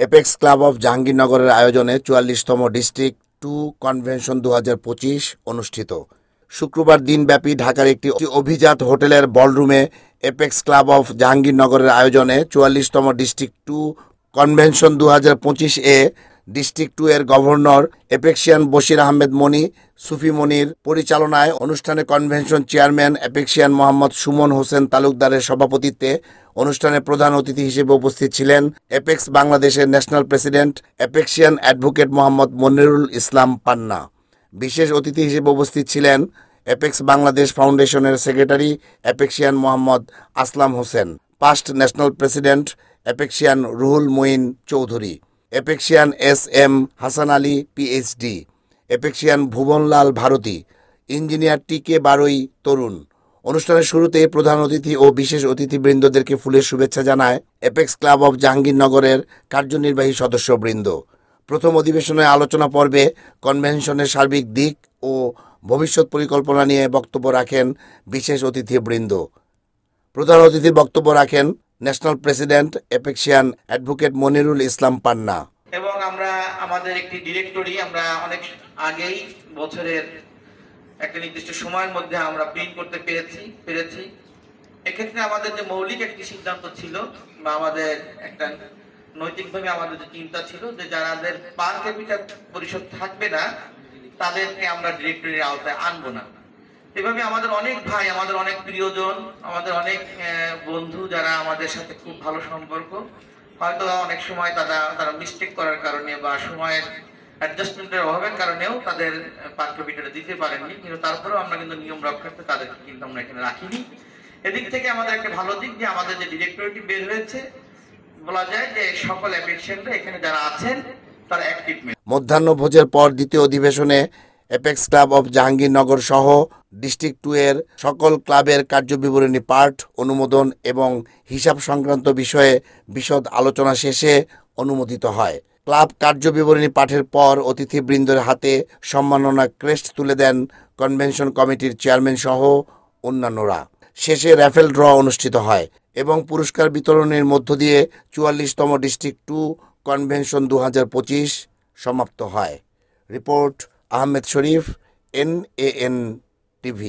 Apex club of জাহাঙ্গীরনগরের আয়োজনে ৪৪তম district 2 convention ২০২৫ অনুষ্ঠিত। শুক্রবার দিনব্যাপী ঢাকার একটি অভিজাত হোটেলের বলরুমে এপেক্স ক্লাব অফ জাহাঙ্গীরনগরের আয়োজনে ৪৪তম ডিস্ট্রিক্ট 2 কনভেনশন ২০২৫-এ ডিস্ট্রিক্ট 2 এর গভর্নর এপেক্সিয়ান বশির আহমেদ মনি সুফি মনির পরিচালনায় অনুষ্ঠানে কনভেনশন চেয়ারম্যান এপেক্সিয়ান মোহাম্মদ সুমন হোসেন তালুকদারের সভাপতিত্বে অনুষ্ঠানে প্রধান অতিথি হিসেবে উপস্থিত ছিলেন এপেক্স বাংলাদেশের national president Apexian advocate Mohammad Monirul Islam Panna. বিশেষ অতিথি হিসেবে উপস্থিত ছিলেন এপেক্স বাংলাদেশ ফাউন্ডেশনের secretary Apexian Mohammad Aslam Hossain, past national president Apexian Ruhul Moin Chowdhury, Apexian SM. Hasan Ali PhD, Apexian Bhubanlal Bharati, engineer TK. Baroi Tarun. অনুষ্ঠানের শুরুতে প্রধান অতিথি ও বিশেষ অতিথিবৃন্দদেরকে ফুলের শুভেচ্ছা জানায় এপেক্স ক্লাব অফ জাহাঙ্গীরনগরের কার্যনির্বাহী সদস্যবৃন্দ। প্রথম অধিবেশনে আলোচনা পর্বে কনভেনশনের সার্বিক দিক ও ভবিষ্যৎ পরিকল্পনা নিয়ে বক্তব্য রাখেন বিশেষ অতিথিবৃন্দ। প্রধান অতিথির বক্তব্য রাখেন national president Apexian advocate Monirul Islam পান্না। এবং আমরা আমাদের একটি ডিরেক্টরি আমরা অনেক আগেই বছরের একটা নির্দিষ্ট সময়ের মধ্যে আমরা প্রিন্ট করতে পেরেছি। এক্ষেত্রে আমাদের যে মৌলিক একটি সিদ্ধান্ত ছিল বা আমাদের একটা নৈতিকভাবে আমাদের যে চিন্তা ছিল যে যাদের পার ক্যাপিটাল পরিষদ থাকবে না তাদেরকে আমরা ডিরেক্টরির আওতায় আনবো না। এভাবে আমাদের অনেক ভাই, আমাদের অনেক প্রিয়জন, আমাদের অনেক বন্ধু যারা আমাদের সাথে খুব ভালো সম্পর্ক, হয়তো অনেক সময় তারা মিস্টেক করার কারণে বা সময়ের অ্যাডজাস্টমেন্টের অভাবের কারণেও তাদের পার ক্যাপিটালে দিতে পারেননি, কিন্তু তারপরেও আমরা কিন্তু নিয়ম রক্ষার্থে তাদেরকে কিন্তু আমরা এখানে রাখিনি। এদিক থেকে আমাদের একটা ভালো দিক যে আমাদের যে ডিরেক্টরিটি বের হয়েছে, বলা যায় যে সকল অ্যাপ্লিকেশনরা এখানে যারা আছেন তারা অ্যাক্টিভ। মধ্যাহ্নভোজের পর দ্বিতীয় অধিবেশনে এপেক্স ক্লাব অফ জাহাঙ্গীরনগর সহ ডিস্ট্রিক্ট 2 এর সকল ক্লাবের কার্যবিবরণী পাঠ, অনুমোদন এবং হিসাব সংক্রান্ত বিষয়ে বিশদ আলোচনা শেষে অনুমোদিত হয়। ক্লাব কার্যবিবরণী পাঠের পর অতিথিবৃন্দের হাতে সম্মাননা ক্রেস্ট তুলে দেন কনভেনশন কমিটির চেয়ারম্যান সহ অন্যান্যরা। শেষে র্যাফেল ড্র অনুষ্ঠিত হয় এবং পুরস্কার বিতরণের মধ্য দিয়ে ৪৪তম ডিস্ট্রিক্ট 2 কনভেনশন ২০২৫ সমাপ্ত হয়। রিপোর্ট আহমেদ শরীফ, NAN TV।